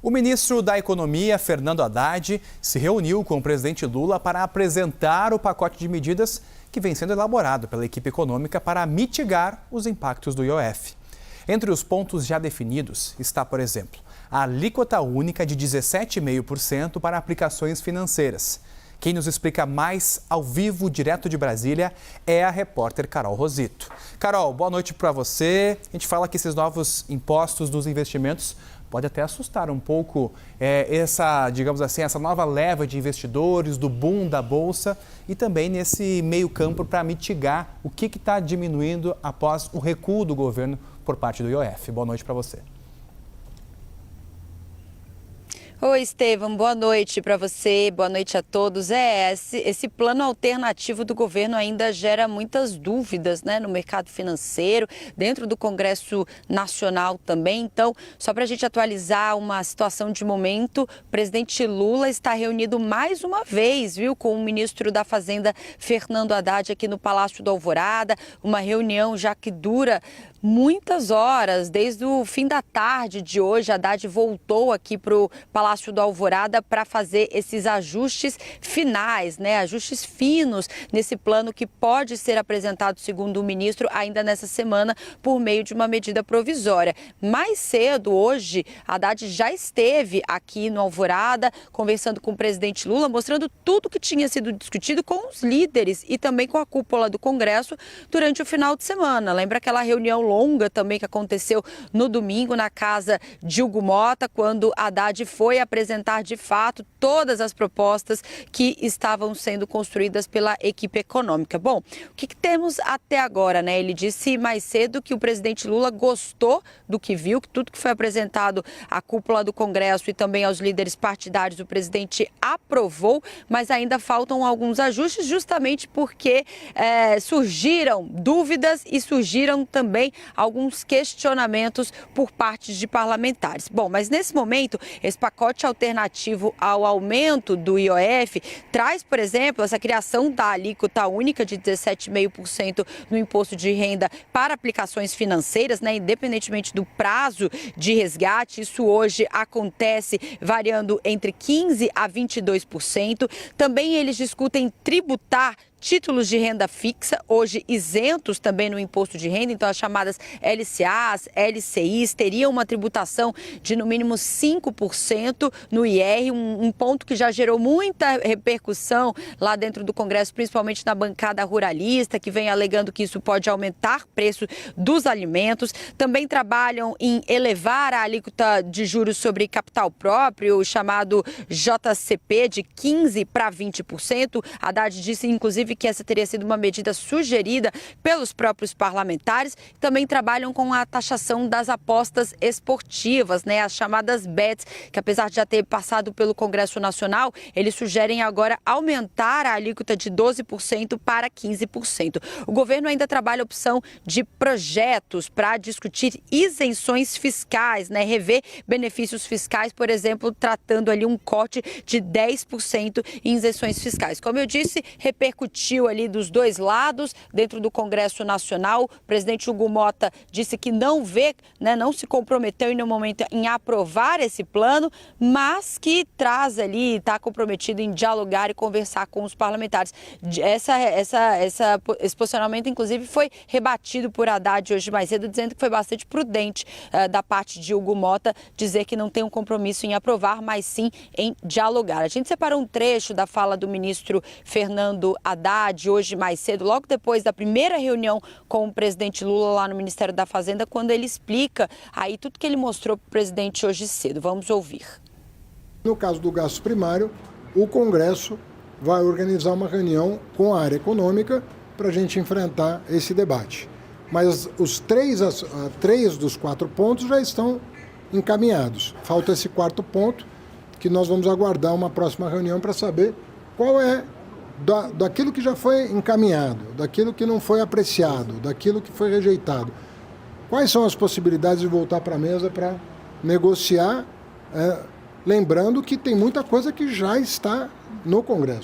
O ministro da Economia, Fernando Haddad, se reuniu com o presidente Lula para apresentar o pacote de medidas que vem sendo elaborado pela equipe econômica para mitigar os impactos do IOF. Entre os pontos já definidos está, por exemplo, a alíquota única de 17,5% para aplicações financeiras. Quem nos explica mais ao vivo, direto de Brasília, é a repórter Carol Rosito. Carol, boa noite para você. A gente fala que esses novos impostos dos investimentos pode até assustar um pouco essa nova leva de investidores, do boom da Bolsa e também nesse meio campo para mitigar o que está diminuindo após o recuo do governo por parte do IOF. Boa noite para você. Oi, Estevam, boa noite para você, boa noite a todos. Esse plano alternativo do governo ainda gera muitas dúvidas, no mercado financeiro, dentro do Congresso Nacional também. Então, só para a gente atualizar uma situação de momento, o presidente Lula está reunido mais uma vez, com o ministro da Fazenda, Fernando Haddad, aqui no Palácio do Alvorada, uma reunião já que dura muitas horas, desde o fim da tarde de hoje. Haddad voltou aqui para o Palácio do Alvorada para fazer esses ajustes finais, ajustes finos nesse plano que pode ser apresentado, segundo o ministro, ainda nessa semana por meio de uma medida provisória. Mais cedo, hoje, Haddad já esteve aqui no Alvorada, conversando com o presidente Lula, mostrando tudo que tinha sido discutido com os líderes e também com a cúpula do Congresso durante o final de semana. Lembra aquela reunião longa também que aconteceu no domingo na casa de Hugo Motta, quando Haddad foi apresentar de fato todas as propostas que estavam sendo construídas pela equipe econômica. Bom, o que temos até agora, Ele disse mais cedo que o presidente Lula gostou do que viu, que tudo que foi apresentado à cúpula do Congresso e também aos líderes partidários, o presidente aprovou, mas ainda faltam alguns ajustes, justamente porque surgiram dúvidas e surgiram também alguns questionamentos por parte de parlamentares. Bom, mas nesse momento, esse pacote alternativo ao aumento do IOF traz, por exemplo, essa criação da alíquota única de 17,5% no imposto de renda para aplicações financeiras, independentemente do prazo de resgate. Isso hoje acontece variando entre 15% a 22%. Também eles discutem tributar títulos de renda fixa, hoje isentos também no imposto de renda, então as chamadas LCAs, LCIs, teriam uma tributação de no mínimo 5% no IR, um ponto que já gerou muita repercussão lá dentro do Congresso, principalmente na bancada ruralista, que vem alegando que isso pode aumentar o preço dos alimentos. Também trabalham em elevar a alíquota de juros sobre capital próprio, o chamado JCP, de 15% para 20%. Haddad disse, inclusive, que essa teria sido uma medida sugerida pelos próprios parlamentares. Também trabalham com a taxação das apostas esportivas, as chamadas bets, que apesar de já ter passado pelo Congresso Nacional, eles sugerem agora aumentar a alíquota de 12% para 15%. O governo ainda trabalha a opção de projetos para discutir isenções fiscais, rever benefícios fiscais, por exemplo, tratando ali um corte de 10% em isenções fiscais. Como eu disse, repercutiu ali dos dois lados dentro do Congresso Nacional. O presidente Hugo Motta disse que não não se comprometeu em nenhum momento em aprovar esse plano, mas que traz ali, está comprometido em dialogar e conversar com os parlamentares. Esse posicionamento, inclusive, foi rebatido por Haddad hoje mais cedo, dizendo que foi bastante prudente da parte de Hugo Motta dizer que não tem um compromisso em aprovar, mas sim em dialogar. A gente separou um trecho da fala do ministro Fernando Haddad hoje mais cedo, logo depois da primeira reunião com o presidente Lula lá no Ministério da Fazenda, quando ele explica aí tudo que ele mostrou para o presidente hoje cedo. Vamos ouvir. No caso do gasto primário, o Congresso vai organizar uma reunião com a área econômica para a gente enfrentar esse debate. Mas três dos 4 pontos já estão encaminhados. Falta esse 4º ponto, que nós vamos aguardar uma próxima reunião para saber qual é daquilo que já foi encaminhado, daquilo que não foi apreciado, daquilo que foi rejeitado. Quais são as possibilidades de voltar para a mesa para negociar, lembrando que tem muita coisa que já está no Congresso.